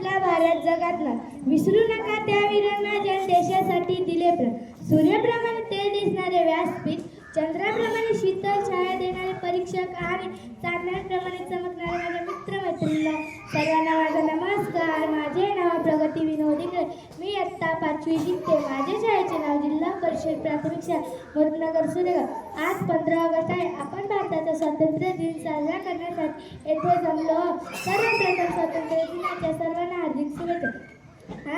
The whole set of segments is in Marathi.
आपला भारत जगातला. विसरू नका त्या वीरांना ज्या देशासाठी दिले प्राण. सूर्याप्रमाणे तेज दिसणारे व्यासपीठ, चंद्राप्रमाणे शीतल छाया देणारे परीक्षक आणि चांदण्याप्रमाणे चमकणारे माझ्या मित्रमैत्रिणींना सर्वांना माझा नमस्कार. माझे नाव प्रगती विनोद इंगळे. मी इयत्ता 5वी शिकते. माझ्या शाळेचे नाव जिल्हा परिषद प्राथमिक शाळा मुरुडनगर सुरेगाव. आज 15 ऑगस्ट आहे. आपण भारताचा स्वातंत्र्य दिन साजरा करण्यासाठी येथे जमलो आहोत. सर्वप्रथम स्वातंत्र्य दिनाच्या सर्वांना हार्दिक शुभेच्छा.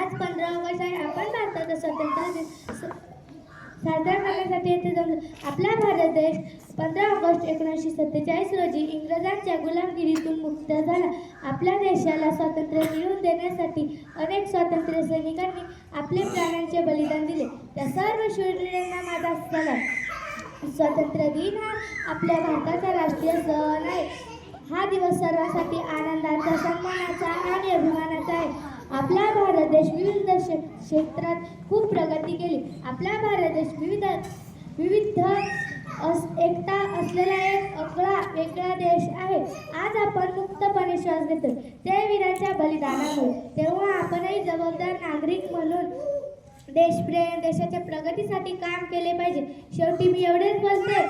आज 15 ऑगस्ट आहे. आपण भारताचा स्वातंत्र्य दिन साजरा करण्यासाठी येथे जमलो. आपला भारत देश 15 ऑगस्ट 1947 रोजी इंग्रजांच्या गुलामगिरीतून मुक्त झाला. आपल्या देशाला स्वातंत्र्य मिळवून देण्यासाठी अनेक स्वातंत्र्य सैनिकांनी आपले प्राणांचे बलिदान दिले. त्या सर्व शूरवीरांना माझा सलाम. स्वातंत्र्य दिन हा आपल्या भारताचा राष्ट्रीय सण आहे. हा दिवस सर्वांसाठी आनंदाचा, सन्मानाचा आणि अभिमानाचा आहे. आपला भारत देश विविध क्षेत्रात खूप प्रगती केली. आपला भारत देश विविध एकता असलेला एक वेगळा देश आहे. आज आपण मुक्तपणे श्वास घेतो त्या वीरांच्या बलिदानामुळे. तेव्हा आपणही जबाबदार नागरिक म्हणून देशप्रेम, देशाच्या प्रगतीसाठी काम केले पाहिजे. शेवटी मी एवढेच बोलते.